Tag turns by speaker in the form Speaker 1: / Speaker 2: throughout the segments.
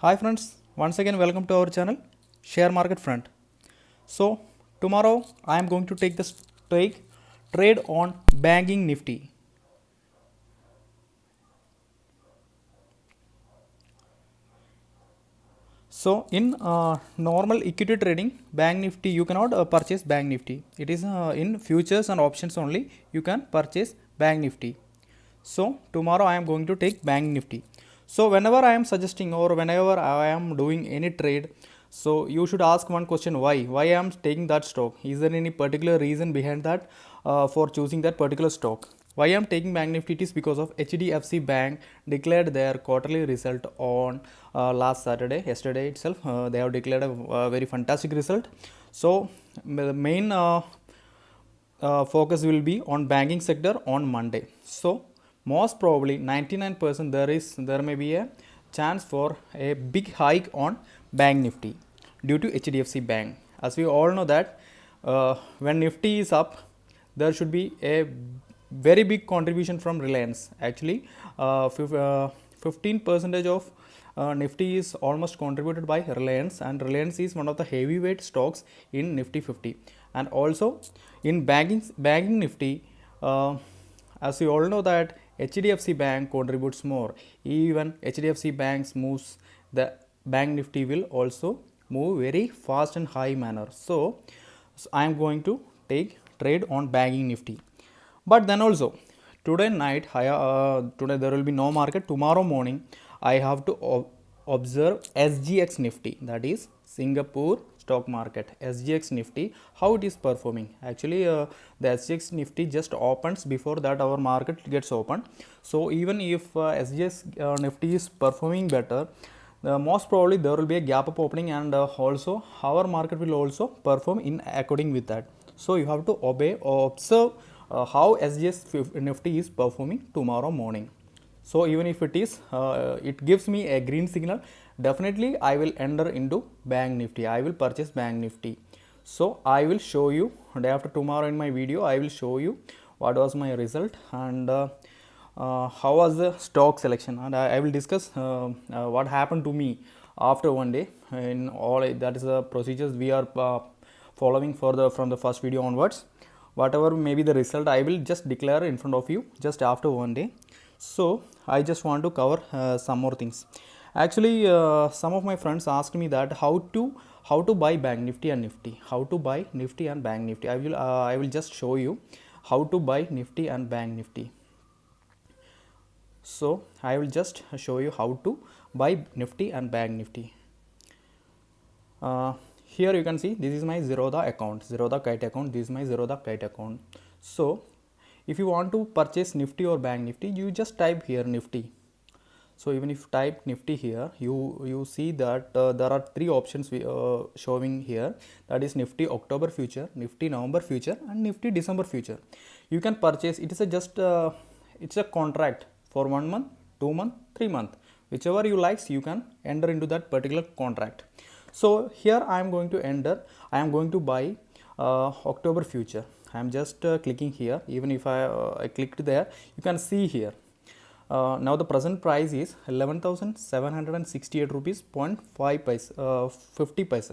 Speaker 1: Hi friends, once again welcome to our channel Share Market Front. So tomorrow I am going to take trade on banking Nifty. So in normal equity trading, Bank Nifty you cannot purchase Bank Nifty. It is in futures and options only you can purchase Bank Nifty. So tomorrow I am going to take Bank Nifty. So whenever I am suggesting or whenever I am doing any trade, so you should ask one question: why I am taking that stock? Is there any particular reason behind that for choosing that particular stock? Why I am taking Bank Nifty? It is because of HDFC Bank declared their quarterly result on last Saturday, yesterday itself. They have declared a very fantastic result. So the main focus will be on banking sector on Monday. So most probably 99% there may be a chance for a big hike on Bank Nifty due to HDFC Bank. As we all know that when Nifty is up, there should be a very big contribution from Reliance. Actually, 15% of Nifty is almost contributed by Reliance, and Reliance is one of the heavyweight stocks in Nifty 50. And also in banking Nifty, as you all know that HDFC Bank contributes more. Even HDFC Banks moves, the Bank Nifty will also move very fast and high manner. So I am going to take trade on banking Nifty. But then also today night, today there will be no market. Tomorrow morning, I have to observe SGX Nifty, that is Singapore stock market. SGX Nifty, how it is performing. Actually, the SGX Nifty just opens before that our market gets opened. So even if SGX Nifty is performing better, most probably there will be a gap up opening, and also our market will also perform in according with that. So you have to obey or observe how SGX Nifty is performing tomorrow morning. So even if it gives me a green signal, definitely I will enter into Bank Nifty. I will purchase Bank Nifty. So I will show you day after tomorrow in my video. I will show you what was my result and how was the stock selection, and I will discuss what happened to me after one day in all. That is the procedures we are following from the first video onwards. Whatever may be the result, I will just declare in front of you just after one day. So I just want to cover some more things. Actually, some of my friends asked me that how to buy Bank Nifty and Nifty, how to buy Nifty and Bank Nifty. I will just show you how to buy Nifty and Bank Nifty. So I will just show you how to buy Nifty and Bank Nifty. Here you can see this is my Zerodha account, Zerodha Kite account. This is my Zerodha Kite account. So if you want to purchase Nifty or Bank Nifty, you just type here Nifty. So even if you type Nifty here, you see that there are three options showing here. That is Nifty October future, Nifty November future, and Nifty December future. You can purchase. It is it's a contract for 1 month, 2 month, 3 month. Whichever you likes, you can enter into that particular contract. So here I am going to enter. I am going to buy October future. I am just clicking here. Even if I clicked there, you can see here. Now the present price is 11,768 rupees 0.5 paise, 50 paise.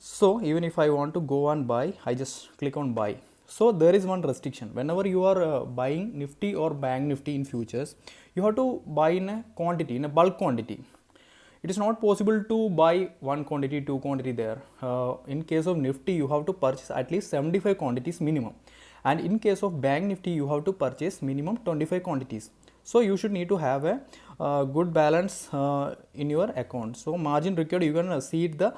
Speaker 1: So even if I want to go and buy, I just click on buy. So there is one restriction. Whenever you are buying Nifty or Bank Nifty in futures, you have to buy in a quantity, in a bulk quantity. It is not possible to buy one quantity, two quantity there. In case of Nifty, you have to purchase at least 75 quantities minimum, and in case of Bank Nifty, you have to purchase minimum 25 quantities. So you should need to have a good balance in your account. So margin required, you can see it the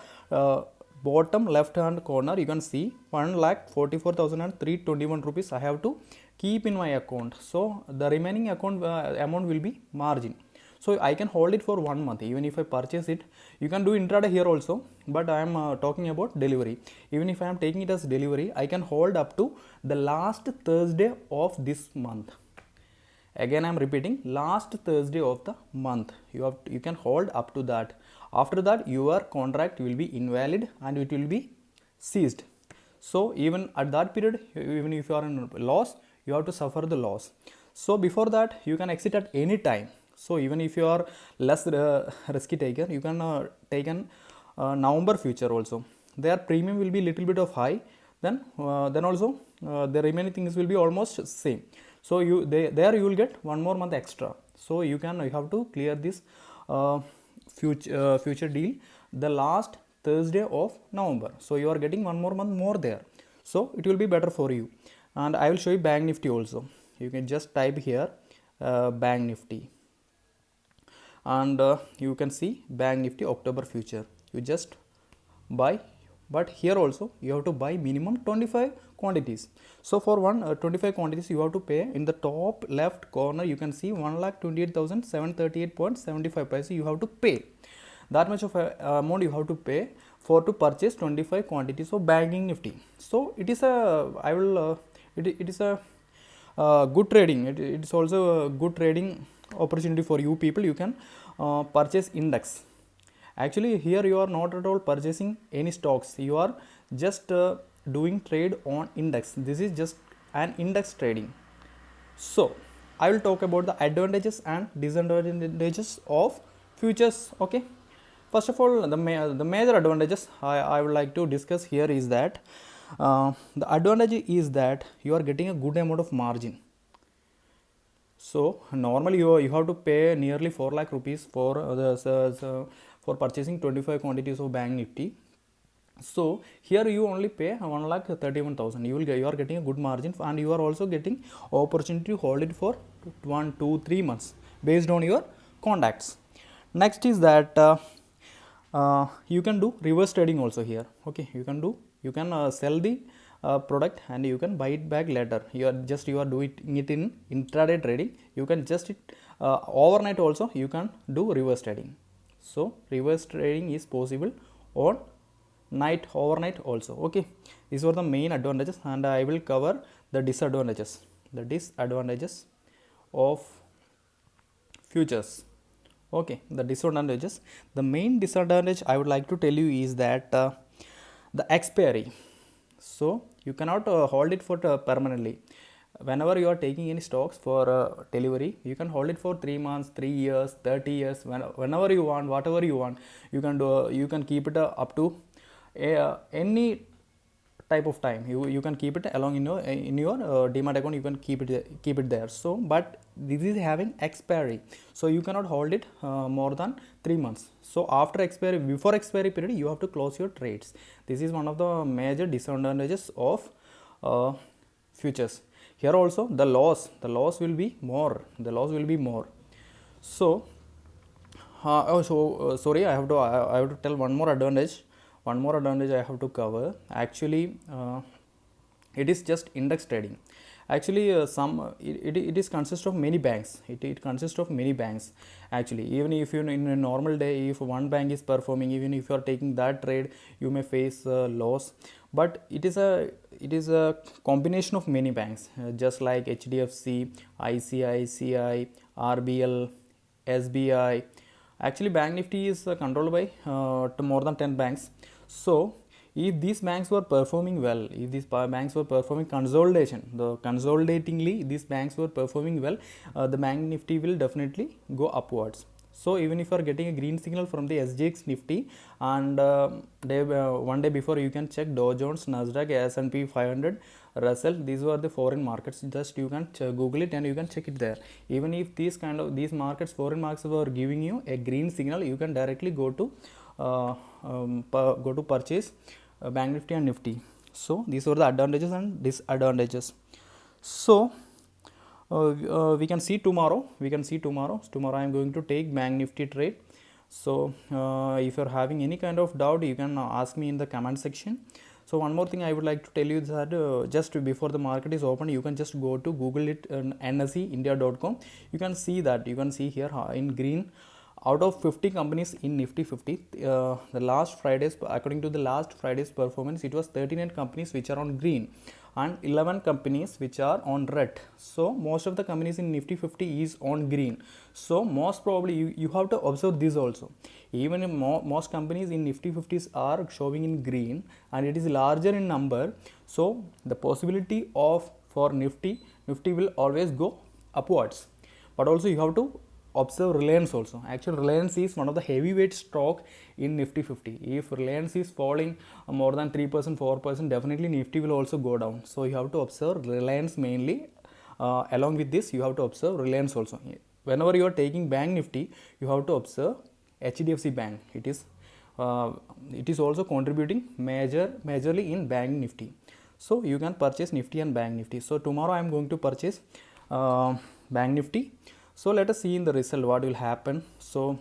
Speaker 1: bottom left hand corner. You can see 1,44,321 rupees I have to keep in my account. So the remaining account amount will be margin. So I can hold it for 1 month. Even if I purchase it, you can do intraday here also, but I am talking about delivery. Even if I am taking it as delivery, I can hold up to the last Thursday of this month. Again I am repeating, last Thursday of the month. You can hold up to that. After that, your contract will be invalid and it will be ceased. So even at that period, even if you are in loss, you have to suffer the loss. So before that, you can exit at any time. So even if you are less risky taker, you can take an November future also. Their premium will be little bit of high, then also the remaining things will be almost same. So there you will get one more month extra. So you have to clear this future deal the last Thursday of November. So you are getting one more month more there. So it will be better for you. And I will show you Bank Nifty also. You can just type here Bank Nifty, and you can see Bank Nifty October future. You just buy, but here also you have to buy minimum 25 quantities. So for 25 quantities you have to pay. In the top left corner you can see 1,28,738.75 paise you have to pay. That much of amount you have to pay to purchase 25 quantities of Banking Nifty. So it is a it is a good trading. It is also a good trading opportunity for you people. You can purchase index. Actually here you are not at all purchasing any stocks, you are just doing trade on index. This is just an index trading. So I will talk about the advantages and disadvantages of futures. Okay, first of all, the major advantages I would like to discuss here is that the advantage is that you are getting a good amount of margin. So normally you have to pay nearly 4 lakh rupees for for purchasing 25 quantities of Bank Nifty. So here you only pay 1,31,000. You are getting a good margin, and you are also getting opportunity to hold it for 1, 2, 3 months based on your contacts. Next is that you can do reverse trading also here. Okay, you can sell the product and you can buy it back later. You are doing it in intraday trading. You can just overnight also you can do reverse trading. So reverse trading is possible on overnight also. Okay, these were the main advantages, and I will cover the disadvantages. The disadvantages of futures. Okay, the disadvantages. The main disadvantage I would like to tell you is that the expiry. So you cannot hold it for permanently. Whenever you are taking any stocks for delivery, you can hold it for 3 months, 3 years, 30 years, whenever you want, whatever you want. You can do. You can keep it up to any type of time. You can keep it along in your Demat account. You can keep it there. So but this is having expiry, so you cannot hold it more than 3 months. So before expiry period you have to close your trades. This is one of the major disadvantages of futures. Here also the loss will be more. So sorry, I have to tell one more advantage I have to cover. Actually it is just index trading. Actually it is consists of many banks. It consists of many banks. Actually, even if you in a normal day, if one bank is performing, even if you are taking that trade, you may face loss. But it is a combination of many banks, just like HDFC, ICICI, RBL, SBI. Actually Bank Nifty is controlled by more than 10 banks. So if these banks were performing well, if these banks were performing consolidatingly, these banks were performing well, the Bank Nifty will definitely go upwards. So even if you are getting a green signal from the SGX Nifty, and one day before you can check Dow Jones, Nasdaq, S&P 500, Russell. These were the foreign markets. Just you can Google it and you can check it there. Even if these markets, foreign markets, were giving you a green signal, you can directly go to purchase Bank Nifty and Nifty. So these were the advantages and disadvantages. So we can see tomorrow. Tomorrow I am going to take Bank Nifty trade. So if you are having any kind of doubt, you can ask me in the comment section. So one more thing I would like to tell you is that just before the market is open, you can just go to Google it, nseindia.com. You can see that. You can see here in green, out of 50 companies in Nifty 50, the last Friday's, according to the last Friday's performance, it was 39 companies which are on green and 11 companies which are on red. So most of the companies in Nifty 50 is on green. So most probably you have to observe this also. Even if most companies in Nifty 50s are showing in green and it is larger in number, so the possibility of for Nifty will always go upwards. But also you have to observe Reliance also. Actually, Reliance is one of the heavyweight stock in Nifty 50. If Reliance is falling more than 3%, 4%, definitely Nifty will also go down. So you have to observe Reliance mainly. Along with this, you have to observe Reliance also. Whenever you are taking Bank Nifty, you have to observe HDFC Bank. It is also contributing majorly in Bank Nifty. So you can purchase Nifty and Bank Nifty. So tomorrow I am going to purchase Bank Nifty. So let us see in the result what will happen. So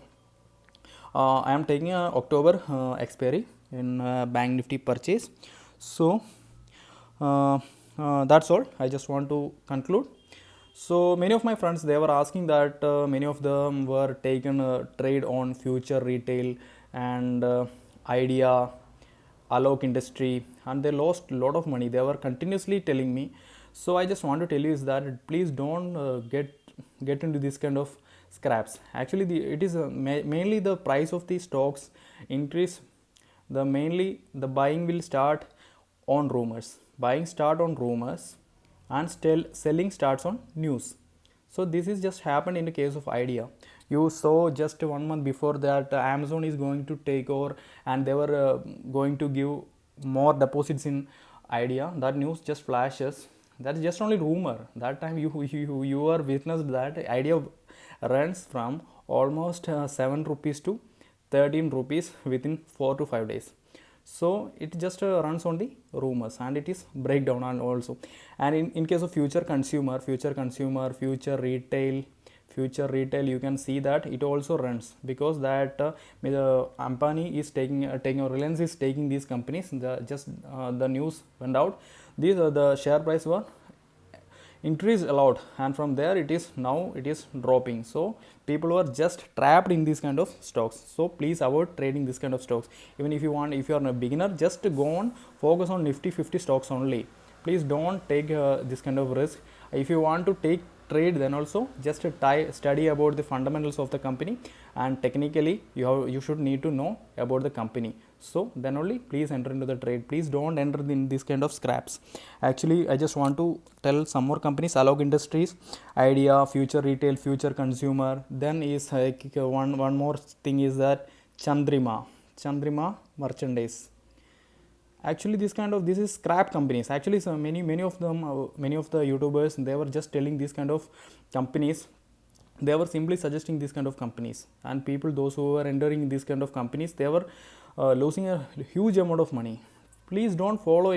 Speaker 1: I am taking a October expiry in Bank Nifty purchase. So that's all. I just want to conclude. So many of my friends, they were asking that many of them were taken a trade on Future Retail and Idea, Alok Industry, and they lost a lot of money. They were continuously telling me. So I just want to tell you is that please don't get into this kind of scraps. Actually, it is mainly the price of the stocks increase. Mainly the buying will start on rumors. Buying start on rumors and selling starts on news. So this is just happened in the case of Idea. You saw just 1 month before that Amazon is going to take over and they were going to give more deposits in Idea. That news just flashes. That's just only rumor. That time you are witnessed that Idea runs from almost 7 rupees to 13 rupees within 4 to 5 days. So it just runs on the rumors and it is breakdown. And also, and in case of future consumer, future retail, you can see that it also runs because that Ambani is taking Reliance is taking these companies. The news went out. These are the share price were increased a lot, and from there it is dropping. So people were just trapped in these kind of stocks. So please avoid trading this kind of stocks. Even if you are a beginner, just go on, focus on Nifty 50 stocks only. Please don't take this kind of risk. If you want to take trade, then also just study about the fundamentals of the company, and technically you should need to know about the company. So then only please enter into the trade. Please don't enter in this kind of scraps. Actually, I just want to tell some more companies: Alok Industries, Idea, Future Retail, Future Consumer. Then is one more thing is that Chandrima Merchandise. Actually, this is scrap companies. Actually, so many of them, many of the YouTubers, they were just telling these kind of companies. They were simply suggesting these kind of companies, and people, those who were entering these kind of companies, they were losing a huge amount of money. Please don't follow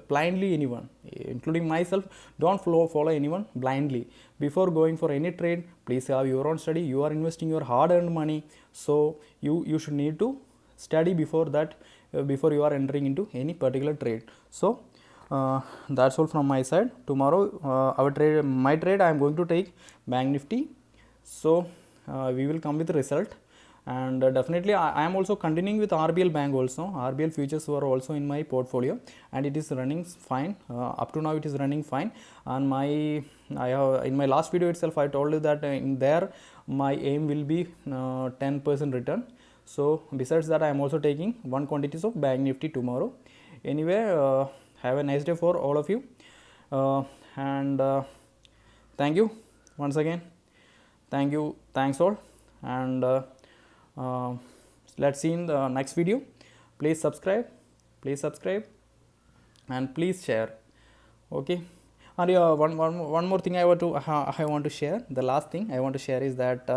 Speaker 1: blindly anyone, including myself. Don't follow anyone blindly. Before going for any trade, please have your own study. You are investing your hard-earned money, so you should need to study before that, before you are entering into any particular trade. So that's all from my side. Tomorrow my trade, I am going to take Bank Nifty. So we will come with the result, and definitely I am also continuing with RBL Bank also. RBL futures were also in my portfolio, and it is running fine. Up to now it is running fine. And in my last video itself I told you that in there my aim will be 10% return. So besides that, I am also taking 1 quantities of Bank Nifty tomorrow. Anyway, have a nice day for all of you, and thank you once again. Thanks all, and let's see in the next video. Please subscribe, and please share. Okay. And one more thing I want to share. The last thing I want to share is that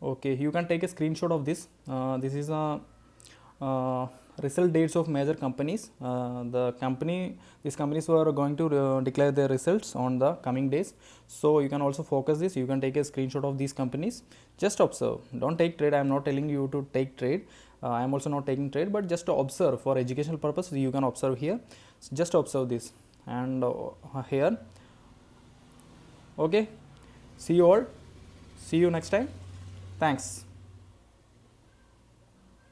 Speaker 1: okay, you can take a screenshot of this. This is a result dates of major companies. These companies were going to declare their results on the coming days. So you can also focus this. You can take a screenshot of these companies. Just observe. Don't take trade. I am not telling you to take trade. I am also not taking trade, but just to observe for educational purpose. You can observe here. Just observe this, and here. Okay. See you all. See you next time. Thanks.